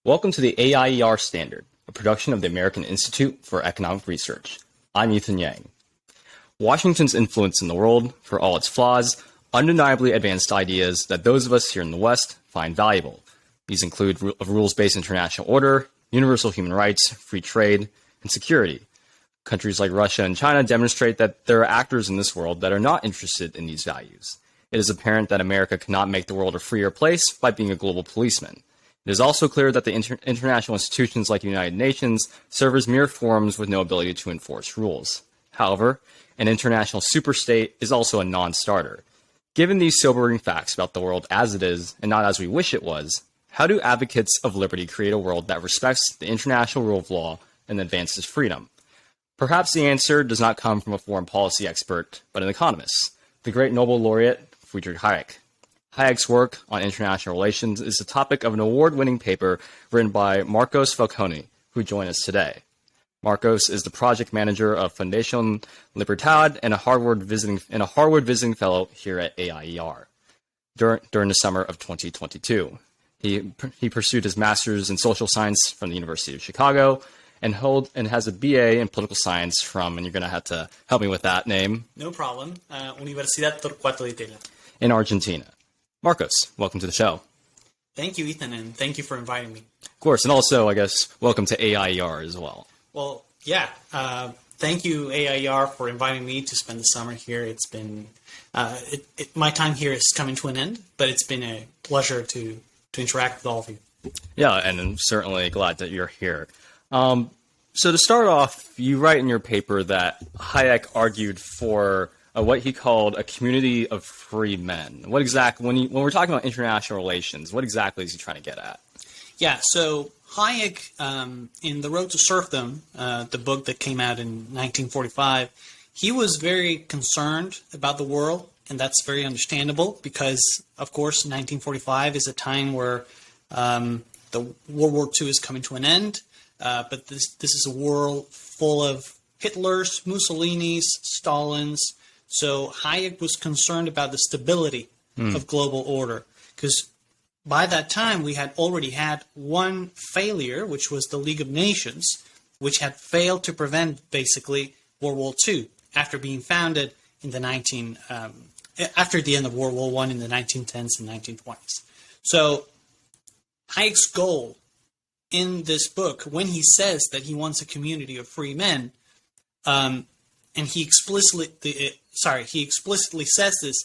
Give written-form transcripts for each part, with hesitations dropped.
Welcome to the AIER Standard, a production of the American Institute for Economic Research. I'm Ethan Yang. Washington's influence in the world, for all its flaws, undeniably advanced ideas that those of us here in the West find valuable. These include a rules-based international order, universal human rights, free trade, and security. Countries like Russia and China demonstrate that there are actors in this world that are not interested in these values. It is apparent that America cannot make the world a freer place by being a global policeman. It is also clear that the international institutions like the United Nations serve as mere forms with no ability to enforce rules. However, an international superstate is also a non-starter. Given these sobering facts about the world as it is, and not as we wish it was, how do advocates of liberty create a world that respects the international rule of law and advances freedom? Perhaps the answer does not come from a foreign policy expert, but an economist, the great Nobel laureate Friedrich Hayek. Hayek's work on international relations is the topic of an award-winning paper written by Marcos Falcone, who joined us today. Marcos is the project manager of Foundation Libertad and a Harwood visiting fellow here at AIER during the summer of 2022. He pursued his master's in social science from the University of Chicago and has a BA in political science from, and you're going to have to help me with that name. No problem. Universidad Torcuato de Tela. In Argentina. Marcos, welcome to the show. Thank you, Ethan, and thank you for inviting me. Of course, and also, I guess, welcome to AIER as well. Well, yeah. Thank you, AIER, for inviting me to spend the summer here. It's been my time here is coming to an end, but it's been a pleasure to interact with all of you. Yeah, and I'm certainly glad that you're here. So to start off, you write in your paper that Hayek argued for what he called a community of free men. What exactly, when we're talking about international relations, what exactly is he trying to get at? Yeah, so Hayek, in The Road to Serfdom, the book that came out in 1945, he was very concerned about the world, and that's very understandable because, of course, 1945 is a time where the World War II is coming to an end, but this is a world full of Hitlers, Mussolinis, Stalins. So Hayek was concerned about the stability of global order because by that time we had already had one failure, which was the League of Nations, which had failed to prevent basically World War II after being founded in the after the end of World War I in the 1910s and 1920s. So Hayek's goal in this book, when he says that he wants a community of free men, and he explicitly says this.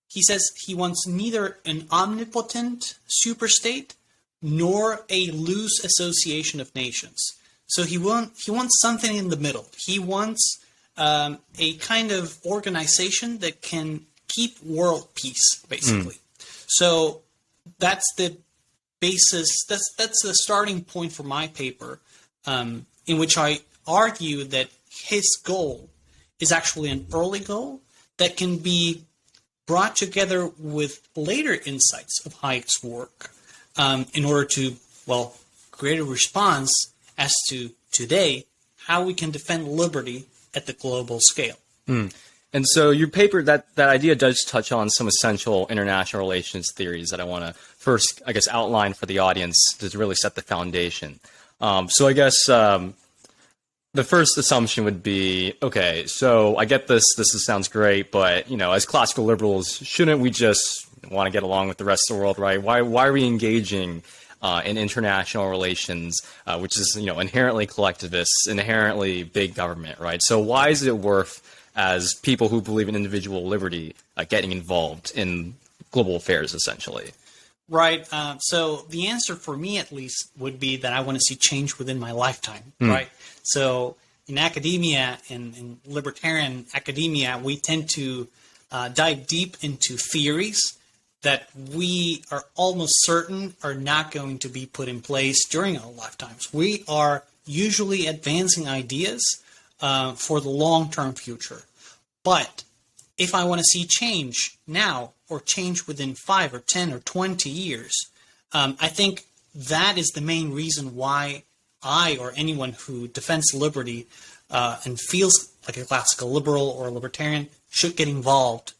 He says he wants neither an omnipotent superstate nor a loose association of nations. So he wants something in the middle. He wants a kind of organization that can keep world peace, basically. So that's the basis. That's the starting point for my paper, in which I argue that his goal is actually an early goal that can be brought together with later insights of Hayek's work in order to, create a response as to today how we can defend liberty at the global scale. And so your paper, that idea does touch on some essential international relations theories that I want to first, I guess, outline for the audience to really set the foundation. So I guess the first assumption would be, okay, so I get this sounds great, but, as classical liberals, shouldn't we just want to get along with the rest of the world, right? Why are we engaging in international relations, which is, inherently collectivist, inherently big government, right? So why is it worth, as people who believe in individual liberty, getting involved in global affairs, essentially? Right. So the answer for me, at least, would be that I want to see change within my lifetime, right? So in academia, in libertarian academia, we tend to dive deep into theories that we are almost certain are not going to be put in place during our lifetimes. We are usually advancing ideas for the long-term future. But if I want to see change now or change within 5 or 10 or 20 years, I think that is the main reason why I or anyone who defends liberty and feels like a classical liberal or a libertarian should get involved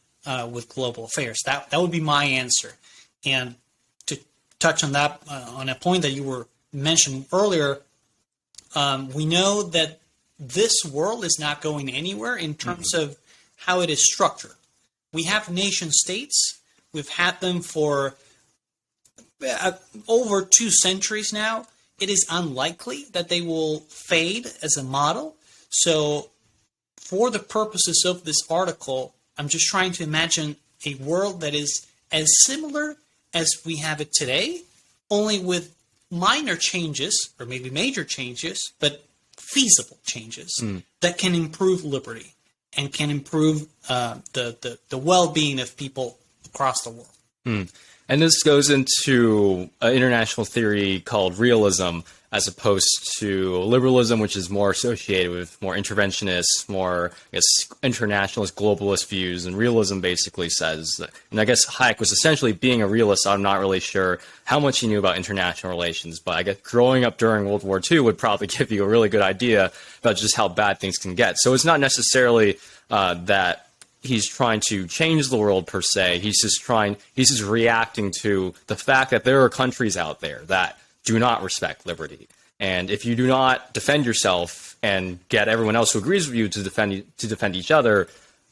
with global affairs. That would be my answer. And to touch on that, on a point that you were mentioned earlier, we know that this world is not going anywhere in terms of how it is structured. We have nation states. We've had them for over 2 centuries now. It is unlikely that they will fade as a model. So for the purposes of this article, I'm just trying to imagine a world that is as similar as we have it today, only with minor changes, or maybe major changes, but feasible changes that can improve liberty and can improve the well-being of people across the world. And this goes into an international theory called realism, as opposed to liberalism, which is more associated with more interventionist, more, I guess, internationalist, globalist views. And realism basically says, and I guess Hayek was essentially being a realist. I'm not really sure how much he knew about international relations, but I guess growing up during World War II would probably give you a really good idea about just how bad things can get. So it's not necessarily that he's trying to change the world per se. He's just reacting to the fact that there are countries out there that do not respect liberty. And if you do not defend yourself and get everyone else who agrees with you to defend each other,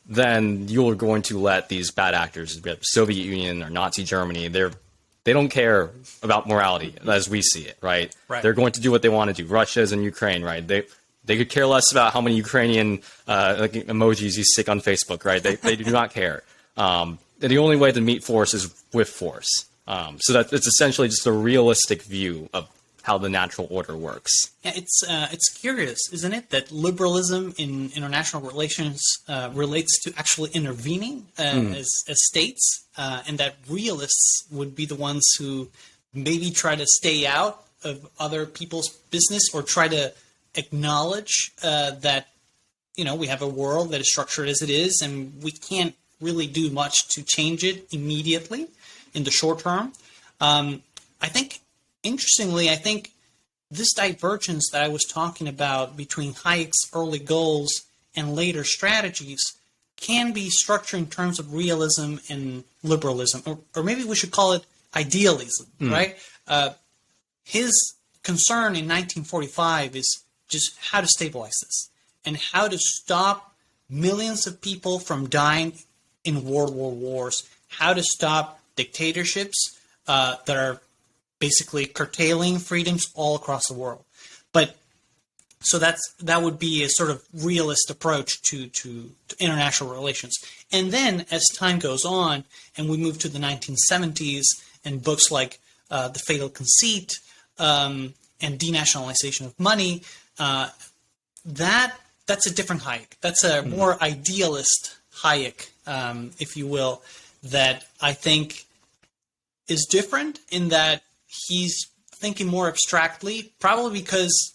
then you're going to let these bad actors, the Soviet Union or Nazi Germany, they don't care about morality as we see it, right? They're going to do what they want to do. Russia's and Ukraine, right? They could care less about how many Ukrainian like emojis you stick on Facebook, right? They do not care. The only way to meet force is with force. So that it's essentially just a realistic view of how the natural order works. Yeah, it's curious, isn't it, that liberalism in international relations relates to actually intervening as states, and that realists would be the ones who maybe try to stay out of other people's business or try to acknowledge that, we have a world that is structured as it is, and we can't really do much to change it immediately in the short term. Interestingly, I think this divergence that I was talking about between Hayek's early goals and later strategies can be structured in terms of realism and liberalism, or maybe we should call it idealism, right? His concern in 1945 is just how to stabilize this and how to stop millions of people from dying in world wars, how to stop dictatorships that are basically curtailing freedoms all across the world. But so that would be a sort of realist approach to international relations. And then as time goes on and we move to the 1970s and books like The Fatal Conceit and Denationalization of Money, that's a different Hayek. That's a more idealist Hayek, if you will, that I think is different in that he's thinking more abstractly, probably because,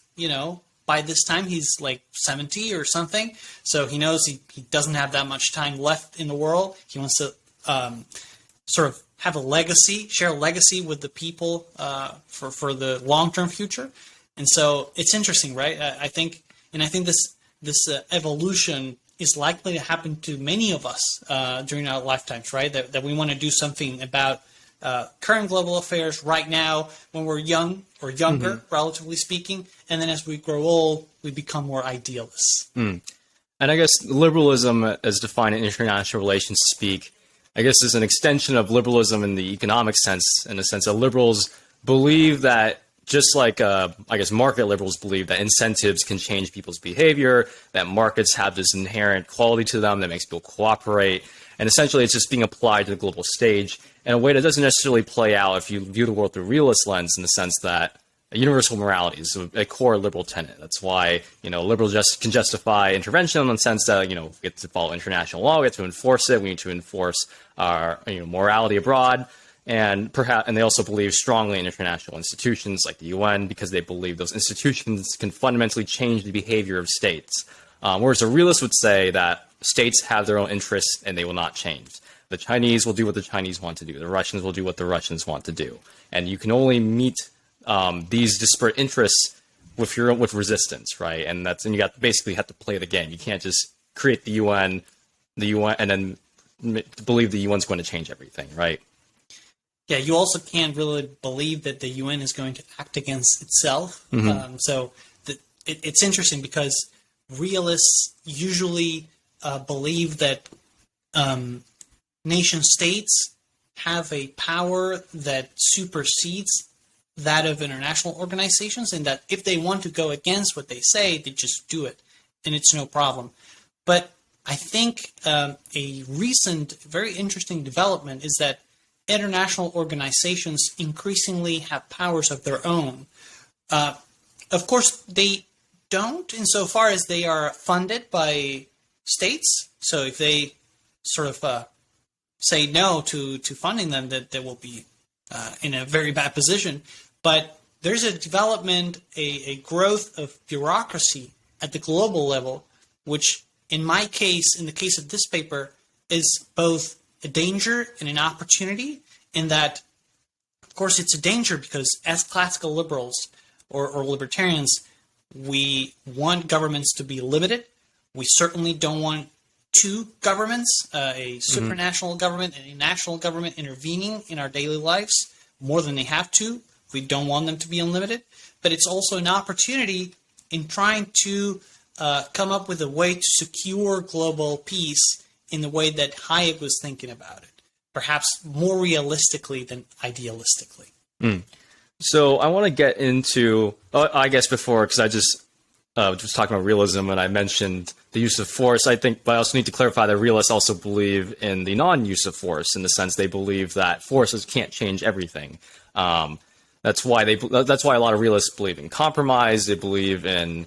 by this time he's like 70 or something. So he knows he doesn't have that much time left in the world. He wants to sort of have a legacy, share a legacy with the people for the long-term future. And so it's interesting, right? I think this evolution is likely to happen to many of us during our lifetimes, right? That we want to do something about current global affairs right now when we're young or younger, relatively speaking. And then as we grow old, we become more idealists. And I guess liberalism, as defined in international relations speak, I guess is an extension of liberalism in the economic sense, in the sense that liberals believe that, just like, I guess, market liberals believe that incentives can change people's behavior, that markets have this inherent quality to them that makes people cooperate. And essentially, it's just being applied to the global stage in a way that doesn't necessarily play out if you view the world through a realist lens, in the sense that universal morality is a core liberal tenet. That's why, liberals just can justify intervention in the sense that, we get to follow international law, we get to enforce it, we need to enforce our morality abroad. And they also believe strongly in international institutions like the UN, because they believe those institutions can fundamentally change the behavior of states. Whereas a realist would say that states have their own interests and they will not change. The Chinese will do what the Chinese want to do. The Russians will do what the Russians want to do. And you can only meet these disparate interests with resistance, right? And you basically have to play the game. You can't just create the UN, and then believe the UN's going to change everything, right? Yeah, you also can't really believe that the UN is going to act against itself. It's interesting because realists usually believe that nation states have a power that supersedes that of international organizations, and that if they want to go against what they say, they just do it, and it's no problem. But I think a recent, very interesting development is that international organizations increasingly have powers of their own. Of course, they don't insofar as they are funded by states. So if they sort of say no to funding them, that they will be in a very bad position. But there's a development, a growth of bureaucracy at the global level, which in my case, in the case of this paper, is both a danger and an opportunity, in that, of course, it's a danger because as classical liberals or libertarians, we want governments to be limited. We certainly don't want two governments, a supranational government and a national government intervening in our daily lives more than they have to. We don't want them to be unlimited. But it's also an opportunity in trying to come up with a way to secure global peace in the way that Hayek was thinking about it, perhaps more realistically than idealistically. So I want to get into, I guess before, because I just was talking about realism and I mentioned the use of force, I think, but I also need to clarify that realists also believe in the non-use of force, in the sense they believe that forces can't change everything. That's why a lot of realists believe in compromise. They believe in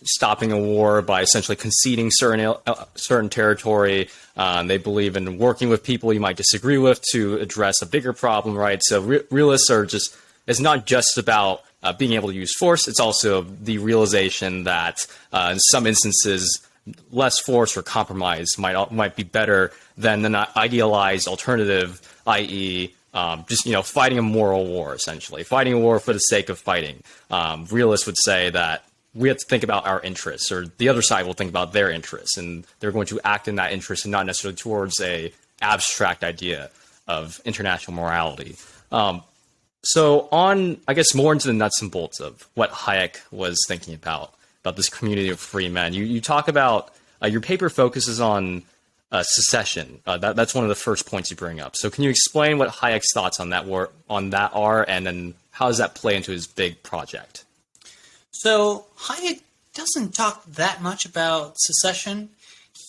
stopping a war by essentially conceding certain territory. They believe in working with people you might disagree with to address a bigger problem, right? So realists are just, it's not just about being able to use force. It's also the realization that in some instances, less force or compromise might be better than an idealized alternative, i.e., just, fighting a moral war, essentially. Fighting a war for the sake of fighting. Realists would say that we have to think about our interests, or the other side will think about their interests, and they're going to act in that interest and not necessarily towards a abstract idea of international morality. So on, I guess, more into the nuts and bolts of what Hayek was thinking about this community of free men, you talk about, your paper focuses on secession. That's one of the first points you bring up. So can you explain what Hayek's thoughts on that are, and then how does that play into his big project? So Hayek doesn't talk that much about secession.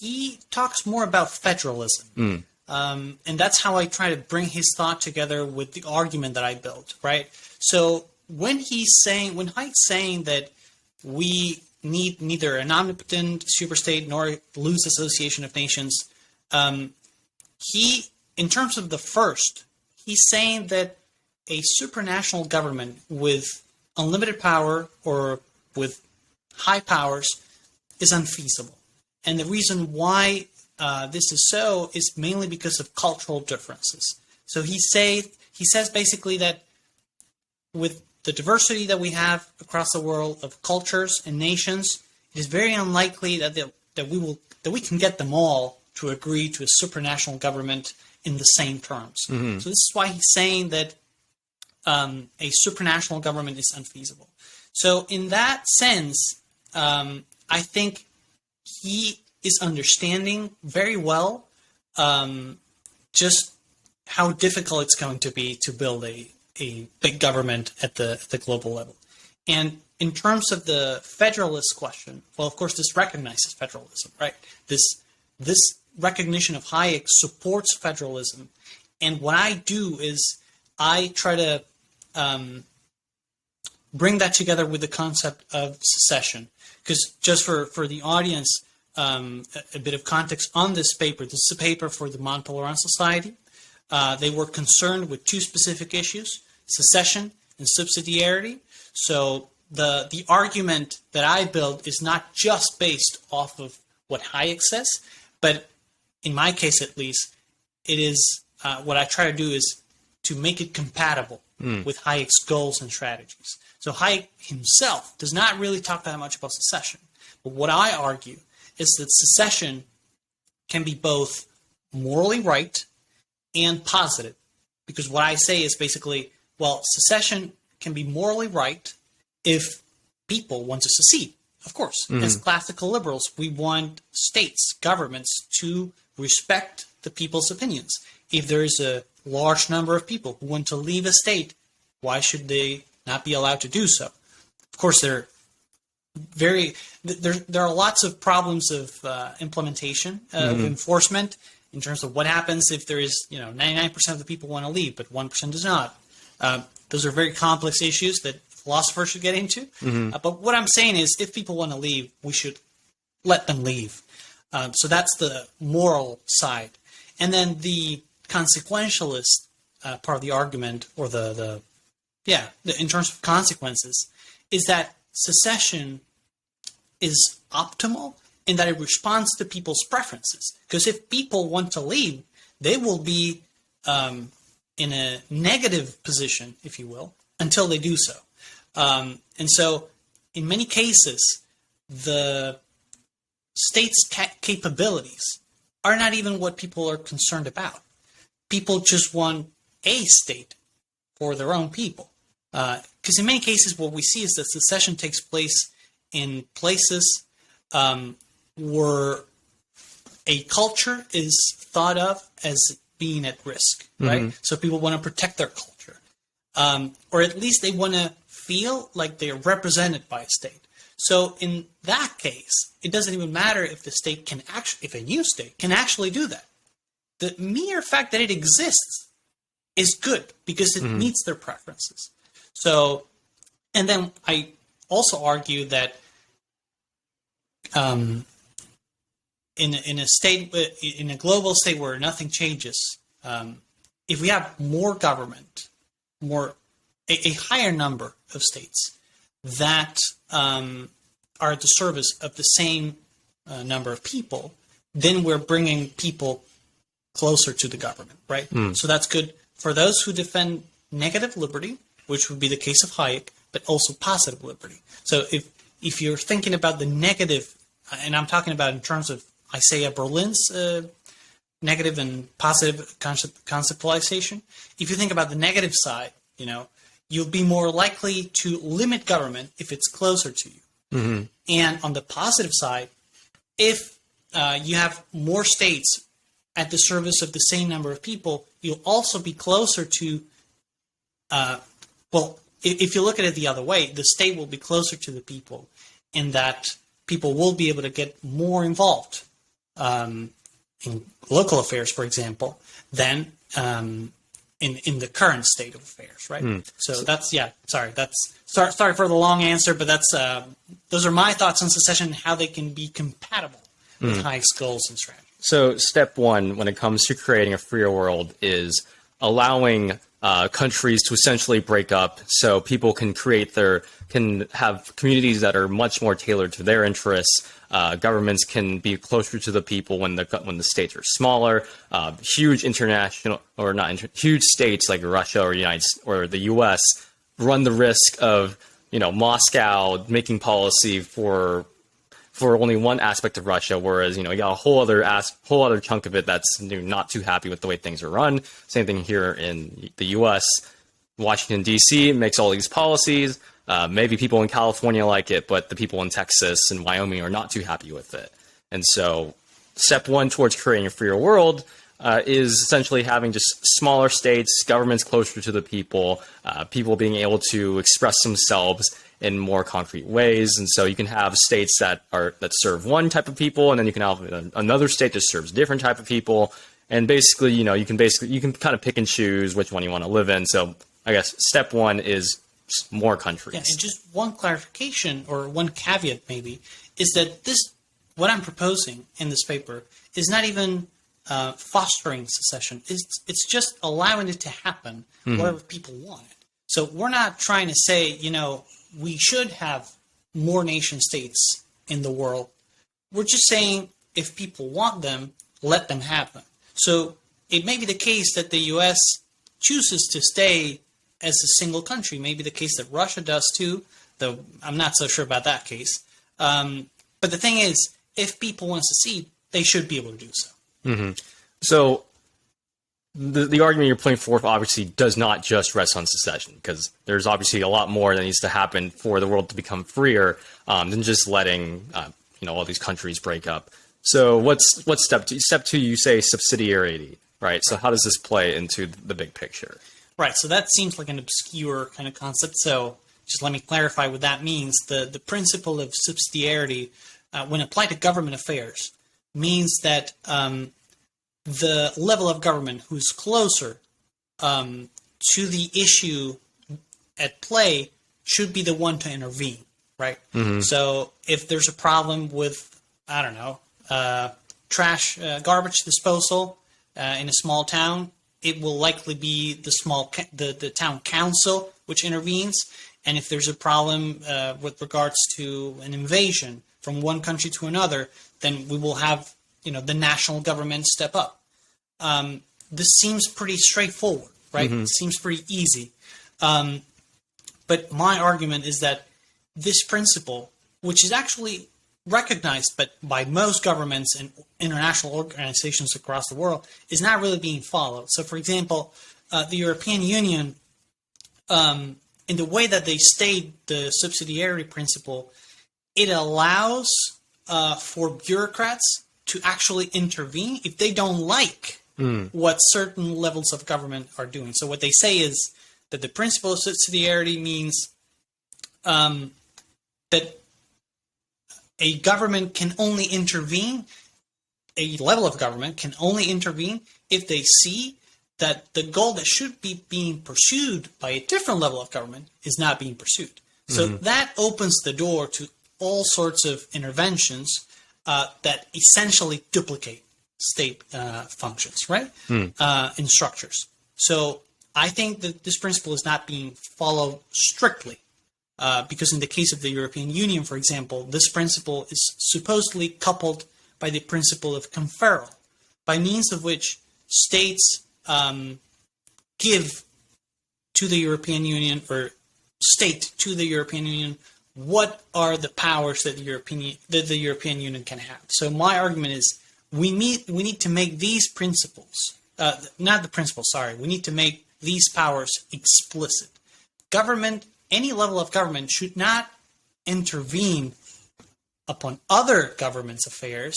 He talks more about federalism. And that's how I try to bring his thought together with the argument that I built, right? So when Hayek's saying that we need neither an omnipotent superstate nor a loose association of nations, in terms of the first, he's saying that a supranational government with unlimited power or with high powers is unfeasible. And the reason why this is so is mainly because of cultural differences. So he says basically that with the diversity that we have across the world of cultures and nations, it is very unlikely that we can get them all to agree to a supranational government in the same terms. So this is why he's saying that a supranational government is unfeasible. So in that sense, I think he is understanding very well just how difficult it's going to be to build a big government at the global level. And in terms of the federalist question, well, of course, this recognizes federalism, right? This recognition of Hayek supports federalism. And what I do is I try to bring that together with the concept of secession. Because just for the audience, a bit of context on this paper. This is a paper for the Montpellier Society. They were concerned with two specific issues: secession and subsidiarity. So the argument that I build is not just based off of what Hayek says, but in my case at least, it is what I try to do is to make it compatible with Hayek's goals and strategies. So Hayek himself does not really talk that much about secession. But what I argue is that secession can be both morally right and positive, because what I say is basically, well, secession can be morally right if people want to secede. Of course, as classical liberals, we want states, governments to respect the people's opinions. If there is a large number of people who want to leave a state, why should they not be allowed to do so? Of course, there are lots of problems of implementation, of enforcement, in terms of what happens if there is, 99% of the people want to leave, but 1% does not. Those are very complex issues that philosophers should get into. But what I'm saying is, if people want to leave, we should let them leave. So that's the moral side. And then the consequentialist part of the argument, or in terms of consequences, is that secession is optimal in that it responds to people's preferences. Because if people want to leave, they will be in a negative position, if you will, until they do so. And so, in many cases, the state's capabilities are not even what people are concerned about. People just want a state for their own people. Because in many cases, what we see is that secession takes place in places where a culture is thought of as being at risk, right? So people want to protect their culture. Or at least they want to feel like they're represented by a state. So in that case, it doesn't even matter if the state can actually, if a new state can actually do that. The mere fact that it exists is good because it meets their preferences. So, and then I also argue that in a global state where nothing changes, if we have more government, a higher number of states that are at the service of the same number of people, then we're bringing people closer to the government, right? So that's good for those who defend negative liberty, which would be the case of Hayek, but also positive liberty. So if you're thinking about the negative, and I'm talking about in terms of Isaiah Berlin's negative and positive conceptualization, if you think about the negative side, you'll be more likely to limit government if it's closer to you. And on the positive side, if you have more states at the service of the same number of people, you'll also be closer to, if you look at it the other way, the state will be closer to the people in that people will be able to get more involved in local affairs, for example, than in the current state of affairs, right? So that's, sorry for the long answer, but that's those are my thoughts on secession and how they can be compatible with Hayek's goals and strategy. So step one, when it comes to creating a freer world, is allowing countries to essentially break up so people can can have communities that are much more tailored to their interests. Governments can be closer to the people when the states are smaller. Huge huge states like Russia or the U.S. run the risk of Moscow making policy for only one aspect of Russia, whereas you got a whole other chunk of it that's not too happy with the way things are run. Same thing here in the U.S. Washington D.C. makes all these policies. Maybe people in California like it, but the people in Texas and Wyoming are not too happy with it. And so, step one towards creating a freer world is essentially having just smaller states, governments closer to the people, people being able to express themselves in more concrete ways. And so you can have states that serve one type of people, and then you can have another state that serves a different type of people. And basically, you can kind of pick and choose which one you want to live in. So I guess step one is more countries. Yeah, and just one clarification or one caveat maybe is that what I'm proposing in this paper is not even fostering secession. It's just allowing it to happen wherever people want it. So we're not trying to say, we should have more nation states in the world. We're just saying if people want them, let them have them. So it may be the case that the U.S. chooses to stay as a single country. Maybe the case that Russia does too, though I'm not so sure about that case. But the thing is, if people want to secede, they should be able to do so. So the argument you're putting forth obviously does not just rest on secession, because there's obviously a lot more that needs to happen for the world to become freer than just letting all these countries break up. So what's step two? Step two, you say subsidiarity, right? So how does this play into the big picture? Right. So that seems like an obscure kind of concept. So just let me clarify what that means. The principle of subsidiarity, when applied to government affairs, means that the level of government who's closer to the issue at play should be the one to intervene, right? Mm-hmm. So if there's a problem with, I don't know, garbage disposal in a small town, it will likely be the town council which intervenes. And if there's a problem with regards to an invasion from one country to another, then we will have the national government step up. This seems pretty straightforward, right? Mm-hmm. It seems pretty easy. But my argument is that this principle, which is actually recognized by most governments and international organizations across the world, is not really being followed. So, for example, the European Union, in the way that they state the subsidiarity principle, it allows for bureaucrats to actually intervene if they don't like what certain levels of government are doing. So what they say is that the principle of subsidiarity means that a government can only intervene, a level of government can only intervene if they see that the goal that should be being pursued by a different level of government is not being pursued. So that opens the door to all sorts of interventions that essentially duplicate state functions, right? In structures. So I think that this principle is not being followed strictly because in the case of the European Union, for example, this principle is supposedly coupled by the principle of conferral, by means of which states give to the European Union or state to the European Union what are the powers that the European Union can have. So my argument is we need to make these principles, we need to make these powers explicit. Government, any level of government should not intervene upon other governments' affairs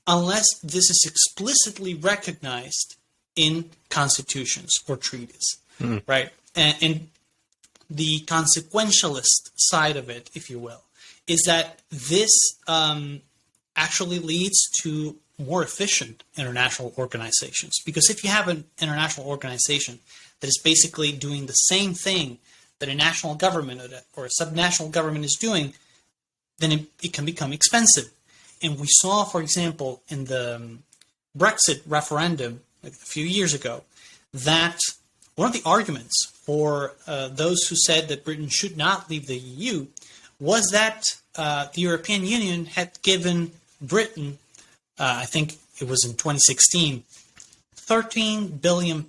unless this is explicitly recognized in constitutions or treaties, right? And the consequentialist side of it, if you will, is that this actually leads to more efficient international organizations. Because if you have an international organization that is basically doing the same thing that a national government or a subnational government is doing, then it can become expensive. And we saw, for example, in the Brexit referendum a few years ago, that one of the arguments for those who said that Britain should not leave the EU was that the European Union had given Britain, I think it was in 2016, £13 billion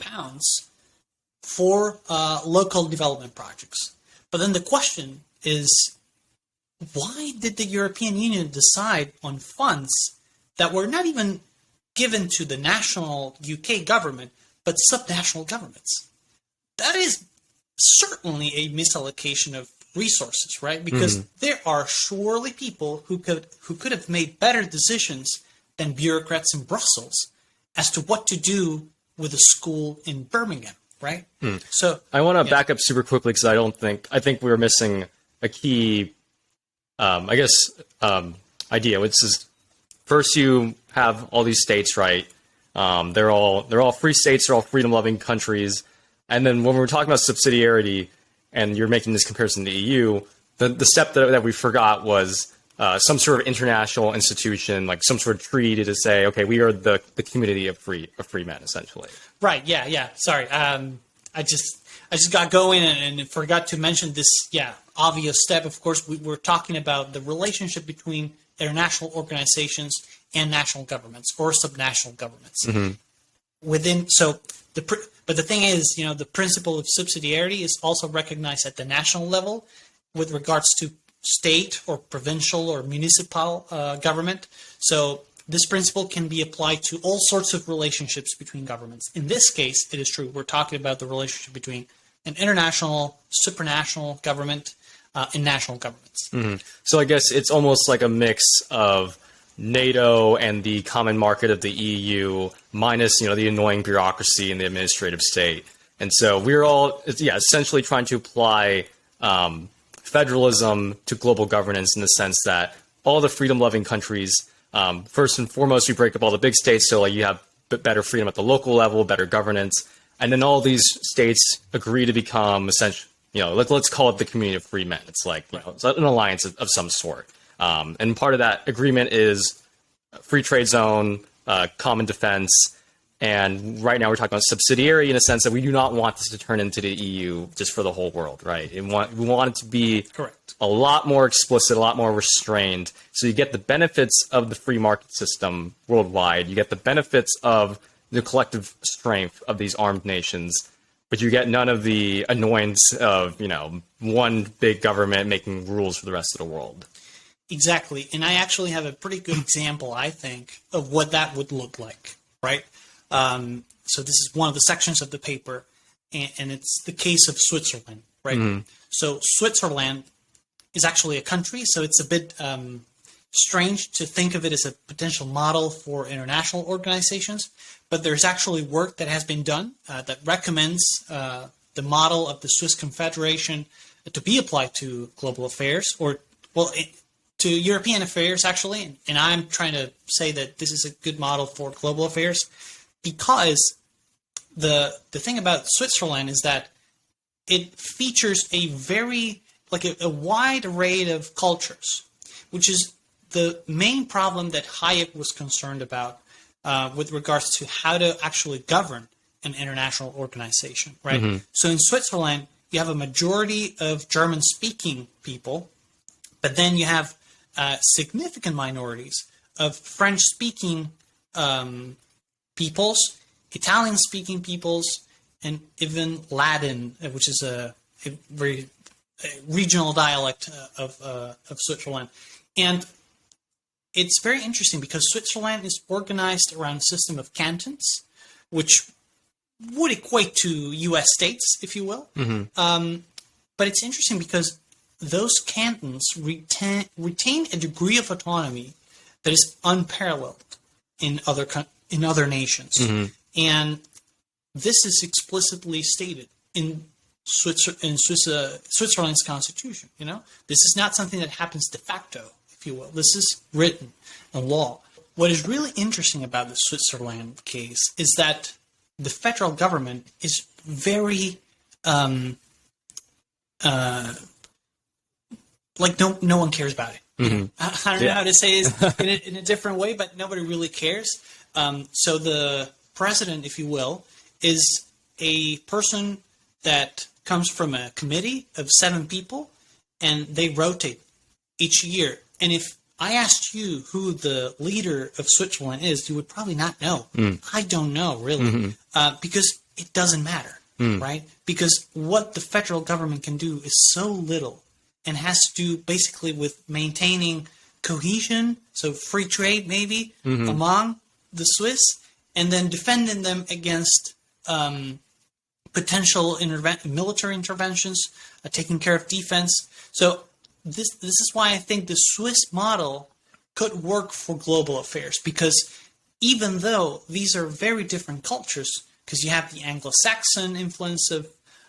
for local development projects. But then the question is, why did the European Union decide on funds that were not even given to the national UK government, but subnational governments? That is certainly a misallocation of resources, right? Because there are surely people who could have made better decisions than bureaucrats in Brussels as to what to do with a school in Birmingham, right? So I want to back up super quickly because I think we were missing a key, idea, which is first you have all these states, right? They're all free states, they're all freedom-loving countries. And then when we're talking about subsidiarity, and you're making this comparison to the EU, the step that we forgot was some sort of international institution, like some sort of treaty to say, okay, we are the community of free men, essentially. Right. Yeah. Sorry. I just got going and forgot to mention this. Yeah, obvious step. Of course, we're talking about the relationship between international organizations and national governments or subnational governments. But the thing is, the principle of subsidiarity is also recognized at the national level with regards to state or provincial or municipal government. So this principle can be applied to all sorts of relationships between governments. In this case, it is true. We're talking about the relationship between an international, supranational government and national governments. Mm-hmm. So I guess it's almost like a mix of NATO and the common market of the EU minus, the annoying bureaucracy and the administrative state. And so we're all, essentially trying to apply federalism to global governance in the sense that all the freedom-loving countries, first and foremost, we break up all the big states, so like you have better freedom at the local level, better governance, and then all these states agree to become essentially, let's call it the community of free men. It's like it's an alliance of some sort, and part of that agreement is free trade zone, common defense. And right now we're talking about subsidiarity in a sense that we do not want this to turn into the EU just for the whole world, right? We want it to be Correct. A lot more explicit, a lot more restrained. So you get the benefits of the free market system worldwide. You get the benefits of the collective strength of these armed nations, but you get none of the annoyance of, one big government making rules for the rest of the world. Exactly. And I actually have a pretty good example, I think, of what that would look like, right? So this is one of the sections of the paper, and it's the case of Switzerland, right? Mm-hmm. So Switzerland is actually a country, so it's a bit strange to think of it as a potential model for international organizations, but there's actually work that has been done that recommends the model of the Swiss Confederation to be applied to global affairs, to European affairs, actually. And I'm trying to say that this is a good model for global affairs, because the thing about Switzerland is that it features a very, a wide array of cultures, which is the main problem that Hayek was concerned about with regards to how to actually govern an international organization, right? Mm-hmm. So in Switzerland, you have a majority of German-speaking people, but then you have significant minorities of French-speaking peoples, Italian-speaking peoples, and even Latin, which is a very regional dialect of Switzerland. And it's very interesting because Switzerland is organized around a system of cantons, which would equate to U.S. states, if you will. Mm-hmm. But it's interesting because those cantons retain a degree of autonomy that is unparalleled in other nations. Mm-hmm. And this is explicitly stated in Switzerland's constitution. This is not something that happens de facto, if you will. This is written in law. What is really interesting about the Switzerland case is that the federal government is very no one cares about it. Mm-hmm. I don't know how to say it in a different way, but nobody really cares. So the president, if you will, is a person that comes from a committee of 7 people, and they rotate each year. And if I asked you who the leader of Switzerland is, you would probably not know. I don't know, really, because it doesn't matter, right? Because what the federal government can do is so little, and has to do basically with maintaining cohesion, so free trade maybe, among the Swiss, and then defending them against potential military interventions, taking care of defense. So this is why I think the Swiss model could work for global affairs, because even though these are very different cultures, because you have the Anglo-Saxon influence of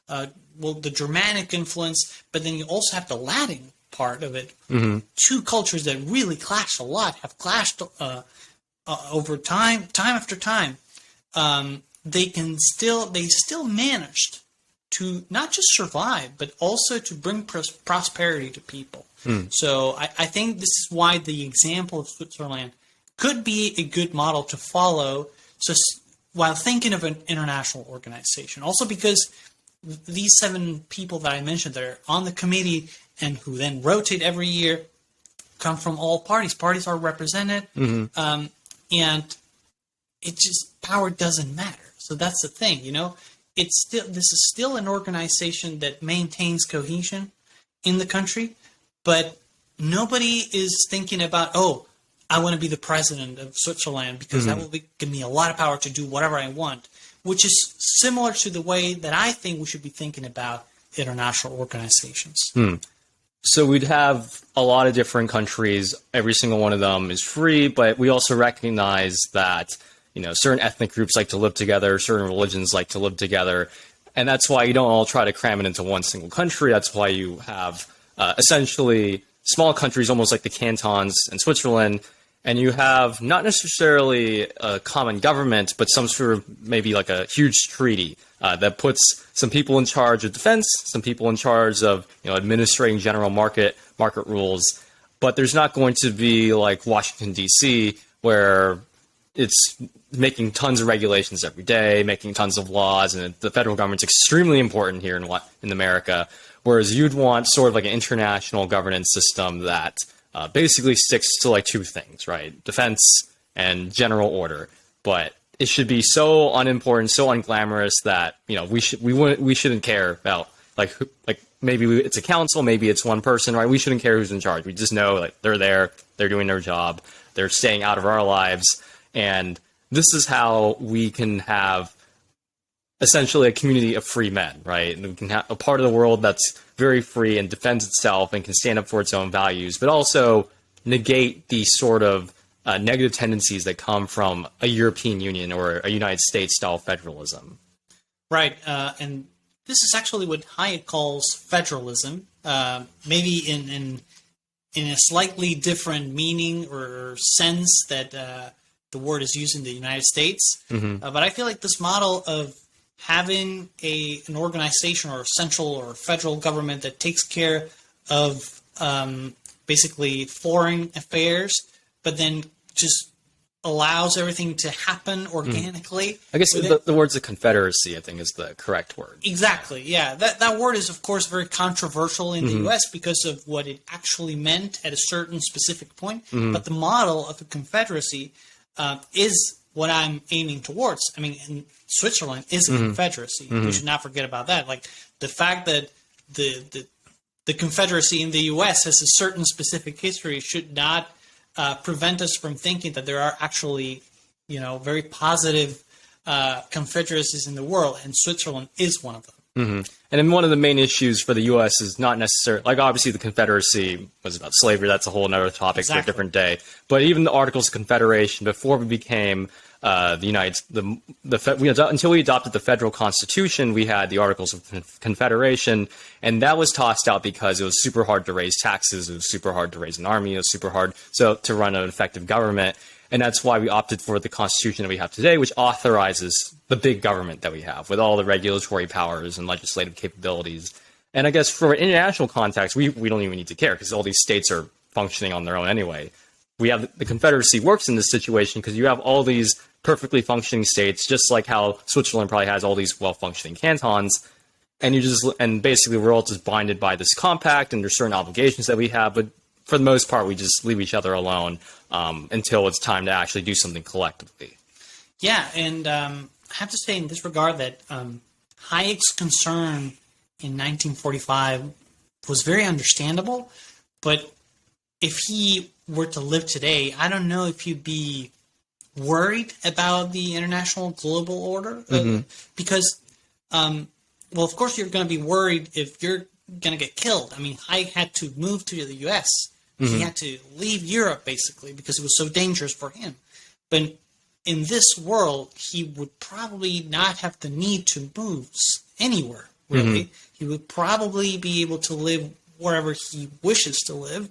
the Germanic influence, but then you also have the Latin part of it. Mm-hmm. 2 cultures that really clash a lot, have clashed over time after time. They still managed to not just survive, but also to bring prosperity to people. So I think this is why the example of Switzerland could be a good model to follow, just while thinking of an international organization. Also because these 7 people that I mentioned that are on the committee and who then rotate every year come from all parties. Parties are represented, and it just, power doesn't matter. So that's the thing, this is still an organization that maintains cohesion in the country, but nobody is thinking about, I want to be the president of Switzerland because that will give me a lot of power to do whatever I want, which is similar to the way that I think we should be thinking about international organizations. So we'd have a lot of different countries. Every single one of them is free, but we also recognize that, certain ethnic groups like to live together, certain religions like to live together. And that's why you don't all try to cram it into one single country. That's why you have essentially small countries, almost like the cantons in Switzerland. And you have not necessarily a common government, but some sort of maybe like a huge treaty that puts some people in charge of defense, some people in charge of administrating general market rules. But there's not going to be like Washington, D.C., where it's making tons of regulations every day, making tons of laws, and the federal government's extremely important here in America. Whereas you'd want sort of like an international governance system that basically sticks to like two things, right? Defense and general order. But it should be so unimportant, so unglamorous that we shouldn't care about like maybe it's a council, maybe it's one person, right? We shouldn't care who's in charge. We just know like they're there, they're doing their job, they're staying out of our lives, and this is how we can have essentially a community of free men, right? And we can have a part of the world that's very free and defends itself and can stand up for its own values, but also negate the sort of negative tendencies that come from a European Union or a United States style federalism. Right, and this is actually what Hayek calls federalism, maybe in a slightly different meaning or sense that the word is used in the United States. But I feel like this model of having an organization or a central or federal government that takes care of basically foreign affairs, but then just allows everything to happen organically. I guess the word's a confederacy, I think, is the correct word. Exactly, yeah. That word is, of course, very controversial in the U.S. because of what it actually meant at a certain specific point. But the model of a confederacy is what I'm aiming towards. I mean, in Switzerland is a confederacy. We should not forget about that. Like the fact that the confederacy in the U.S. has a certain specific history should not prevent us from thinking that there are actually, very positive confederacies in the world, and Switzerland is one of them. And then one of the main issues for the U.S. is not necessarily, like obviously the Confederacy was about slavery. That's a whole other topic for a different day. But even the Articles of Confederation, before we became until we adopted the federal Constitution, we had the Articles of Confederation, and that was tossed out because it was super hard to raise taxes. It was super hard to raise an army. It was super hard to run an effective government. And that's why we opted for the Constitution that we have today, which authorizes the big government that we have with all the regulatory powers and legislative capabilities. And I guess for an international context, we don't even need to care because all these states are functioning on their own anyway. We have the Confederacy works in this situation because you have all these perfectly functioning states, just like how Switzerland probably has all these well-functioning cantons. And basically we're all just binded by this compact and there's certain obligations that we have, but for the most part, we just leave each other alone until it's time to actually do something collectively. Yeah, and I have to say in this regard that Hayek's concern in 1945 was very understandable, but if he were to live today, I don't know if he'd be worried about the international global order because, well, of course you're going to be worried if you're going to get killed. I mean, Hayek had to move to the U.S. He had to leave Europe, basically, because it was so dangerous for him. But in this world, he would probably not have the need to move anywhere, really. He would probably be able to live wherever he wishes to live.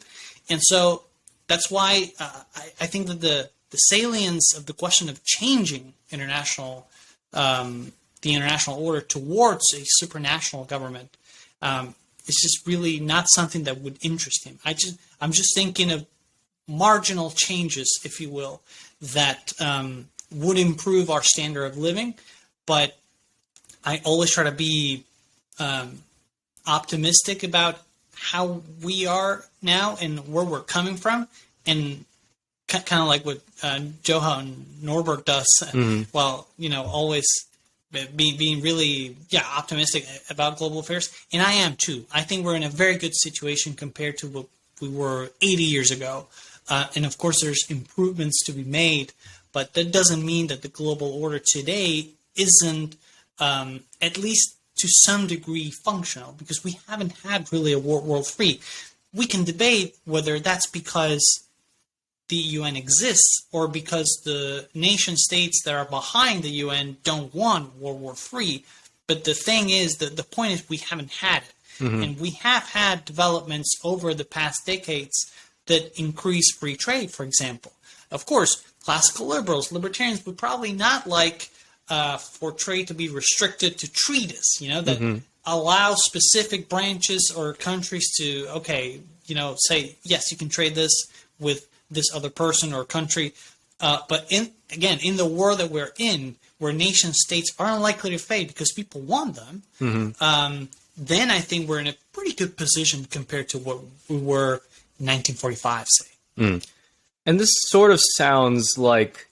And so that's why I think that the salience of the question of changing the international order towards a supranational government it's just really not something that would interest him. I'm just thinking of marginal changes, if you will, that would improve our standard of living. But I always try to be optimistic about how we are now and where we're coming from, and kind of like what Johan Norberg does. Well, always being really optimistic about global affairs, and I am too. I think we're in a very good situation compared to what we were 80 years ago. And of course, there's improvements to be made, but that doesn't mean that the global order today isn't, at least to some degree, functional, because we haven't had really a World III. We can debate whether that's because the UN exists or because the nation states that are behind the UN don't want World War III. But the thing is that the point is we haven't had it. And we have had developments over the past decades that increase free trade, for example. Of course, classical liberals, libertarians would probably not like for trade to be restricted to treaties, that allow specific branches or countries to, say, yes, you can trade this with this other person or country. But in the world that we're in, where nation states are unlikely to fade because people want them, then I think we're in a pretty good position compared to what we were in 1945, say. And this sort of sounds like,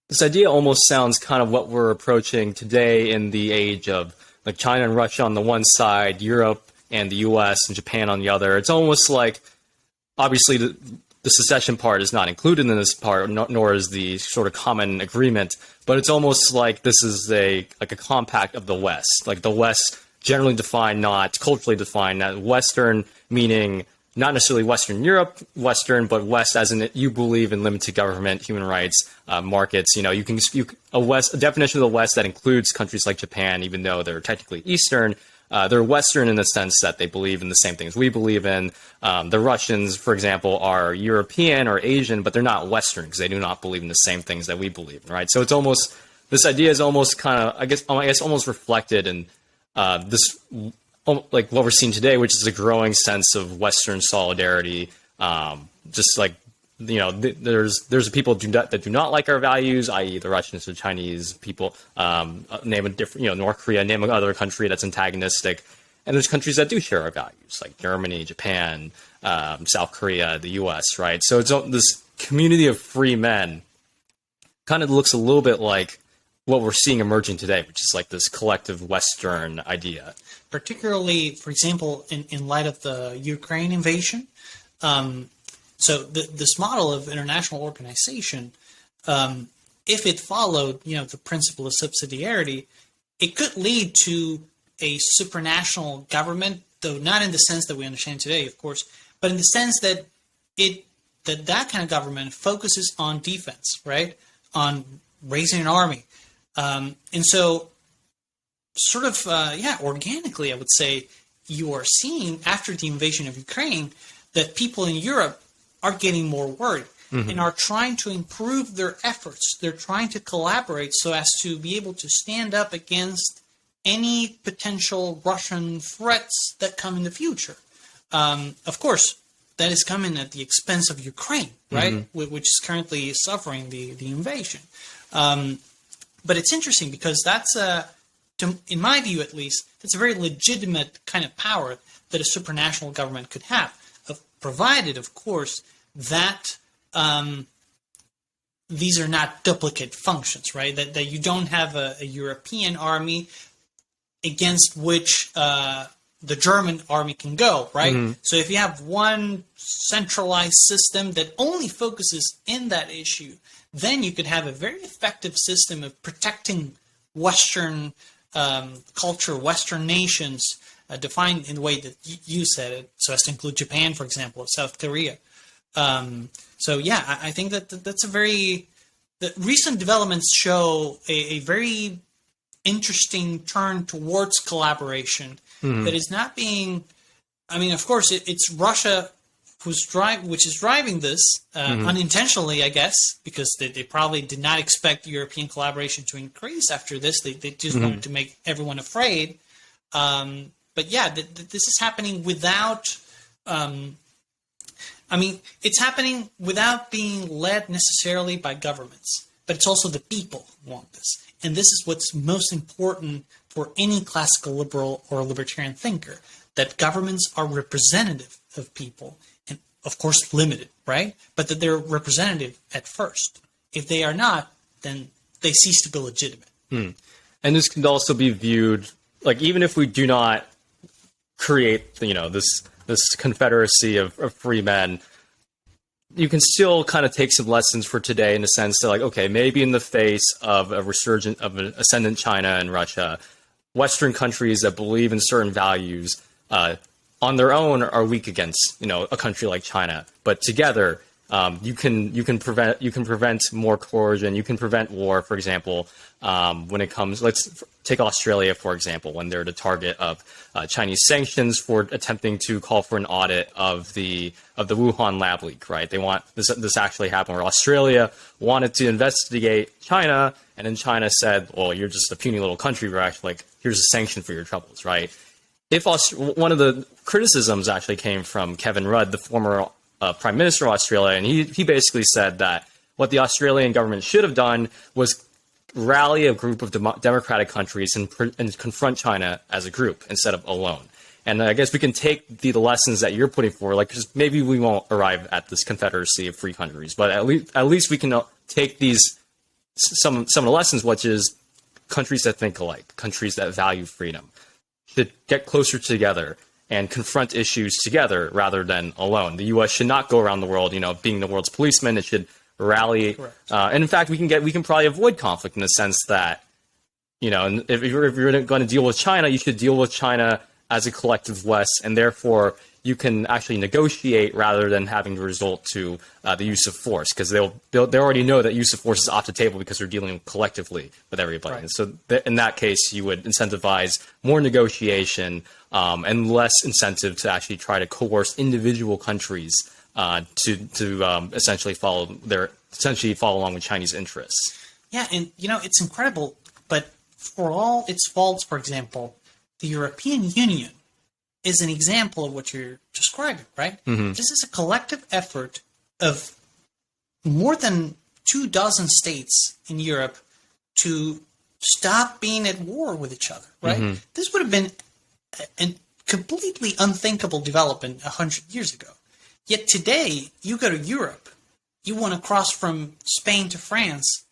this idea almost sounds kind of what we're approaching today in the age of like China and Russia on the one side, Europe and the US and Japan on the other. It's almost like, obviously, the secession part is not included in this part, nor is the sort of common agreement, but it's almost like this is a compact of the West. Like the West generally defined, not culturally defined, not Western meaning not necessarily Western Europe, Western, but West as in you believe in limited government, human rights, markets. You can speak a definition of the West that includes countries like Japan, even though they're technically Eastern. They're Western in the sense that they believe in the same things we believe in. The Russians, for example, are European or Asian, but they're not Western because they do not believe in the same things that we believe in, right? So it's almost, this idea is almost kind of, I guess almost reflected in this, like what we're seeing today, which is a growing sense of Western solidarity. Just like, there's people that do not like our values, i.e. the Russians, the Chinese people, name a different, North Korea, name another country that's antagonistic. And there's countries that do share our values, like Germany, Japan, South Korea, the US, right? So it's this community of free men kind of looks a little bit like what we're seeing emerging today, which is like this collective Western idea. Particularly, for example, in light of the Ukraine invasion. So this model of international organization, if it followed, the principle of subsidiarity, it could lead to a supranational government, though not in the sense that we understand today, of course, but in the sense that that kind of government focuses on defense, right? On raising an army. And so sort of, organically, I would say you are seeing after the invasion of Ukraine that people in Europe are getting more worried and are trying to improve their efforts. They're trying to collaborate so as to be able to stand up against any potential Russian threats that come in the future. Of course, that is coming at the expense of Ukraine, right? Which is currently suffering the invasion. But it's interesting because that's in my view at least, that's a very legitimate kind of power that a supranational government could have, provided, of course, that these are not duplicate functions, right? That you don't have a European army against which the German army can go, right? So if you have one centralized system that only focuses in that issue, then you could have a very effective system of protecting Western culture, Western nations, defined in the way that you said it, so as to include Japan, for example, or South Korea. I think that's a very... The recent developments show a very interesting turn towards collaboration that is not being... I mean, of course, it's Russia which is driving this unintentionally, I guess, because they probably did not expect European collaboration to increase after this. They just wanted to make everyone afraid. But yeah, this is happening without... it's happening without being led necessarily by governments, but it's also the people who want this. And this is what's most important for any classical liberal or libertarian thinker, that governments are representative of people and, of course, limited, right? But that they're representative at first. If they are not, then they cease to be legitimate. And this can also be viewed, like, even if we do not create, this confederacy of free men, you can still kind of take some lessons for today in the sense that, like, okay, maybe in the face of a resurgent of an ascendant China and Russia, Western countries that believe in certain values on their own are weak against, a country like China. But together, you can prevent more coercion. You can prevent war, for example, when it comes. Let's take Australia, for example, when they're the target of Chinese sanctions for attempting to call for an audit of the Wuhan lab leak. Right? They want this actually happened where Australia wanted to investigate China, and then China said, "Well, you're just a puny little country. We're actually like, here's a sanction for your troubles." Right? One of the criticisms actually came from Kevin Rudd, the former Prime Minister of Australia, and he basically said that what the Australian government should have done was rally a group of democratic countries and confront China as a group instead of alone. And I guess we can take the lessons that you're putting forward, like, because maybe we won't arrive at this confederacy of free countries, but at least we can take some of the lessons, which is countries that think alike, countries that value freedom, should get closer together and confront issues together rather than alone. The U.S. should not go around the world, being the world's policeman. It should rally. And in fact, we can probably avoid conflict in the sense that, if you're going to deal with China, you should deal with China as a collective West, and therefore you can actually negotiate rather than having to resort to the use of force, because they already know that use of force is off the table because they're dealing collectively with everybody. Right. And so in that case, you would incentivize more negotiation and less incentive to actually try to coerce individual countries to essentially follow along with Chinese interests. Yeah, and it's incredible, but for all its faults, for example, the European Union is an example of what you're describing, right? Mm-hmm. This is a collective effort of more than 24 states in Europe to stop being at war with each other, right? Mm-hmm. This would have been a completely unthinkable development 100 years ago. Yet today, you go to Europe, you want to cross from Spain to France,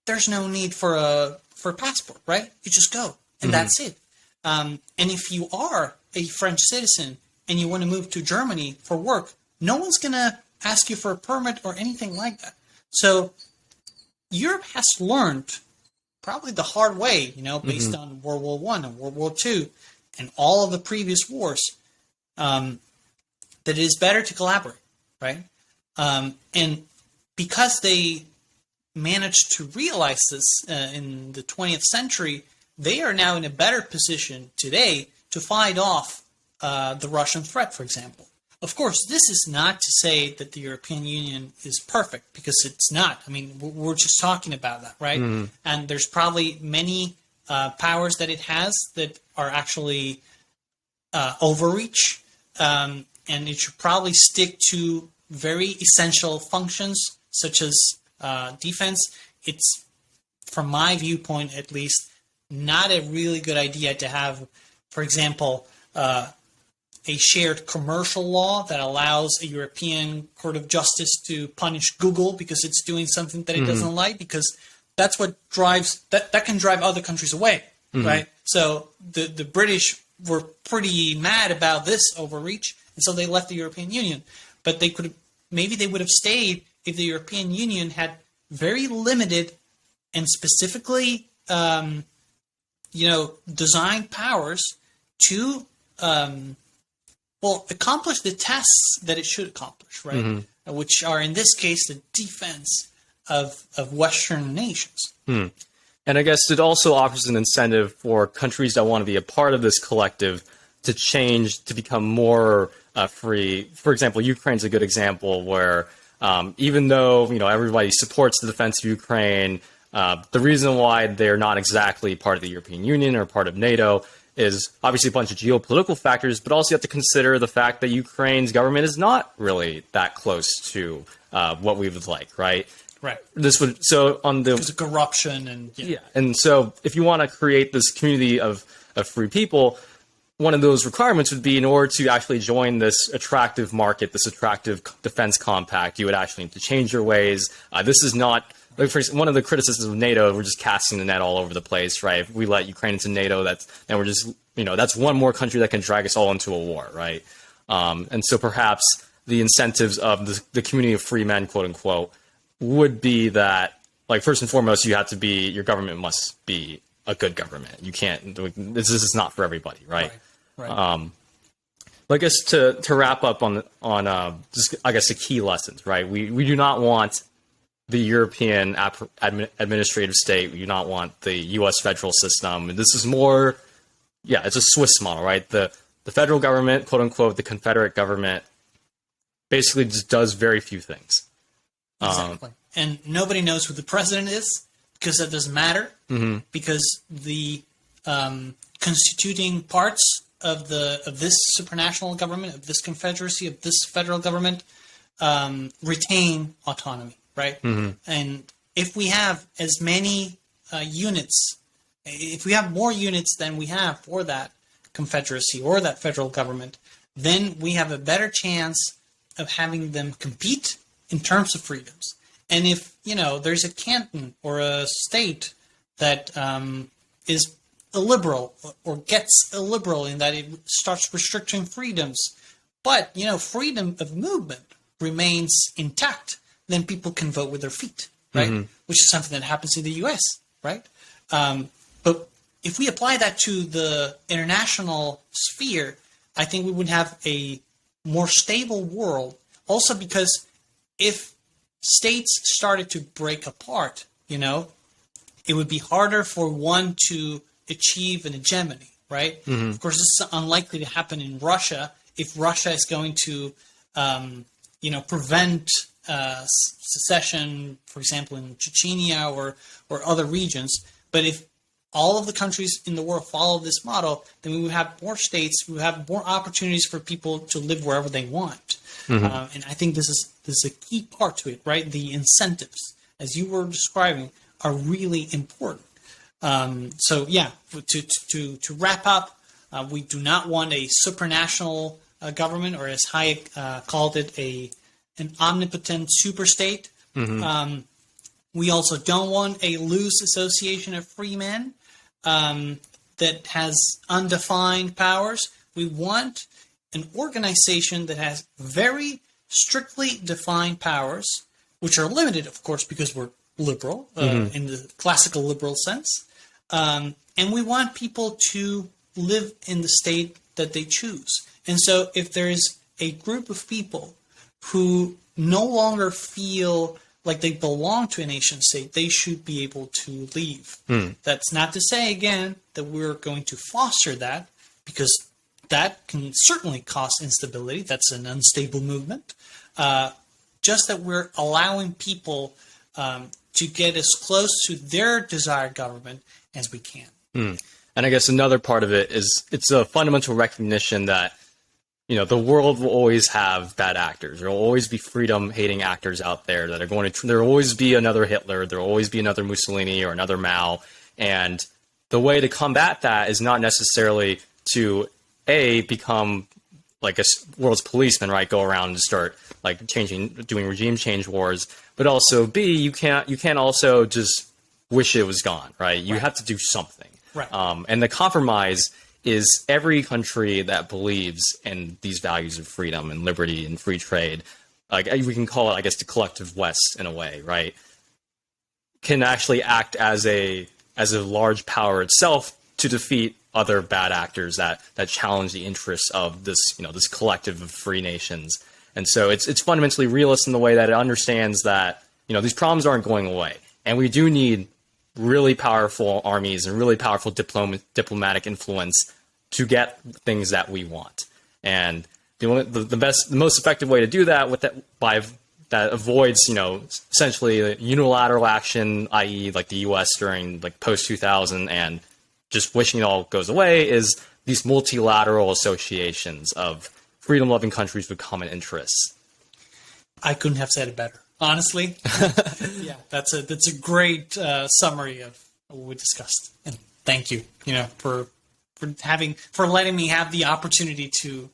there's no need for a passport, right? You just go, and that's it. And if you are a French citizen and you want to move to Germany for work, no one's going to ask you for a permit or anything like that. So Europe has learned, probably the hard way, based on World War I and World War II and all of the previous wars, that it is better to collaborate, right? And because they managed to realize this in the 20th century, they are now in a better position today to fight off the Russian threat, for example. Of course, this is not to say that the European Union is perfect, because it's not. I mean, we're just talking about that, right? Mm-hmm. And there's probably many powers that it has that are actually overreach, and it should probably stick to very essential functions, such as defense. It's, from my viewpoint at least, not a really good idea to have, for example, a shared commercial law that allows a European Court of Justice to punish Google because it's doing something that it doesn't like, because that's what drives that can drive other countries away, right? So the British were pretty mad about this overreach, and so they left the European Union. But they would have stayed if the European Union had very limited and specifically designed powers to, accomplish the tasks that it should accomplish, right? Mm-hmm. Which are, in this case, the defense of Western nations. Mm. And I guess it also offers an incentive for countries that want to be a part of this collective to change, to become more free. For example, Ukraine's a good example where even though, everybody supports the defense of Ukraine, the reason why they're not exactly part of the European Union or part of NATO is obviously a bunch of geopolitical factors, but also you have to consider the fact that Ukraine's government is not really that close to what we would like, right? Right. This would because of corruption and and so if you want to create this community of free people, one of those requirements would be, in order to actually join this attractive market, this attractive defense compact, you would actually need to change your ways. This is not. Like, for example, one of the criticisms of NATO, we're just casting the net all over the place, right? If we let Ukraine into NATO, that's we're just, that's one more country that can drag us all into a war, right? And so perhaps the incentives of the community of free men, quote unquote, would be that, like, first and foremost, your government must be a good government. You can't, this is not for everybody, right? Right. I guess to wrap up on just, I guess, the key lessons, right? We do not want the European administrative state. We do not want the U.S. federal system. This is more, it's a Swiss model, right? The federal government, quote unquote, the Confederate government, basically just does very few things. Exactly. And nobody knows who the president is, because that doesn't matter, because the constituting parts of this supranational government, of this confederacy, of this federal government, retain autonomy, right? And if we have as many units, if we have more units than we have for that confederacy or that federal government, then we have a better chance of having them compete in terms of freedoms. And if, there's a canton or a state that is illiberal or gets illiberal in that it starts restricting freedoms, but, freedom of movement remains intact, then people can vote with their feet, right? Which is something that happens in the U.S., right? But if we apply that to the international sphere, I think we would have a more stable world. Also because if states started to break apart, it would be harder for one to achieve an hegemony, right? Of course, this is unlikely to happen in Russia if Russia is going to, prevent secession, for example, in Chechnya or other regions. But if all of the countries in the world follow this model, then we would have more states, we would have more opportunities for people to live wherever they want. And I think this is a key part to it, right? The incentives, as you were describing, are really important. To wrap up, we do not want a supranational government, or as Hayek called it, an omnipotent superstate. We also don't want a loose association of free men that has undefined powers. We want an organization that has very strictly defined powers, which are limited, of course, because we're liberal in the classical liberal sense. And we want people to live in the state that they choose. And so if there is a group of people who no longer feel like they belong to a nation state, they should be able to leave. That's not to say, again, that we're going to foster that, because that can certainly cause instability. That's an unstable movement. Just that we're allowing people to get as close to their desired government as we can. And I guess another part of it is it's a fundamental recognition that, the world will always have bad actors. There will always be freedom-hating actors out there that are there will always be another Hitler. There will always be another Mussolini or another Mao. And the way to combat that is not necessarily to, become like a world's policeman, right? Go around and start doing regime change wars. But also, B, you can't also just wish it was gone, right? You have to do something. Right. And the compromise is every country that believes in these values of freedom and liberty and free trade, we can call it, I guess, the collective West in a way, right? Can actually act as a large power itself to defeat other bad actors that challenge the interests of this, this collective of free nations. And so it's fundamentally realist in the way that it understands that, these problems aren't going away. And we do need really powerful armies and really powerful diplomatic influence to get things that we want. And the most effective way to do that that avoids, essentially unilateral action, i.e. like the U.S. during post 2000 and just wishing it all goes away, is these multilateral associations of freedom-loving countries with common interests. I couldn't have said it better, honestly. Yeah, that's a great summary of what we discussed. And thank you, for letting me have the opportunity to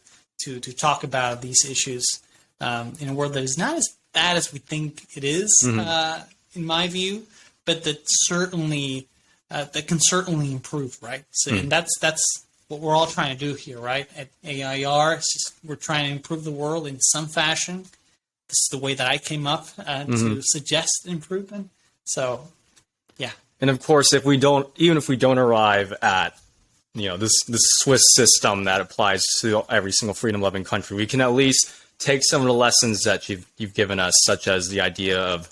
talk about these issues in a world that is not as bad as we think it is, in my view, but that can certainly improve, right? So, and that's what we're all trying to do here, right? At AIER, we're trying to improve the world in some fashion. This is the way that I came up to suggest improvement. So, yeah. And of course, even if we don't arrive at this Swiss system that applies to every single freedom-loving country, we can at least take some of the lessons that you've given us, such as the idea of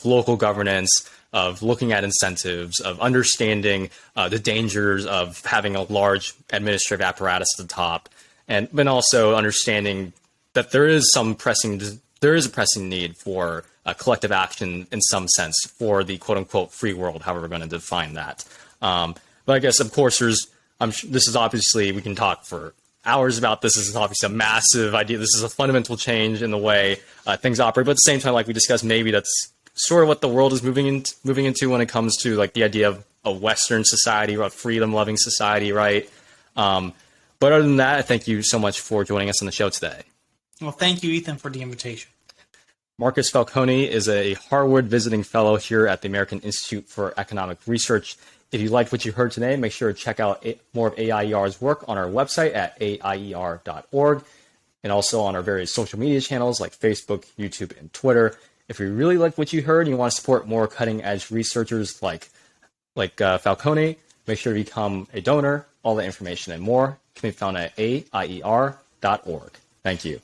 local governance, of looking at incentives, of understanding the dangers of having a large administrative apparatus at the top, and then also understanding that there is a pressing need for collective action in some sense for the quote-unquote free world, however we're going to define that. But I guess, of course, this is obviously, we can talk for hours about this. This is obviously a massive idea. This is a fundamental change in the way things operate. But at the same time, like we discussed, maybe that's sort of what the world is moving into when it comes to like the idea of a Western society or a freedom-loving society, right? But other than that, thank you so much for joining us on the show today. Well, thank you, Ethan, for the invitation. Marcus Falcone is a Harwood visiting fellow here at the American Institute for Economic Research. If you liked what you heard today, make sure to check out more of AIER's work on our website at aier.org and also on our various social media channels like Facebook, YouTube, and Twitter. If you really like what you heard and you want to support more cutting-edge researchers like Falcone, make sure to become a donor. All the information and more can be found at aier.org. Thank you.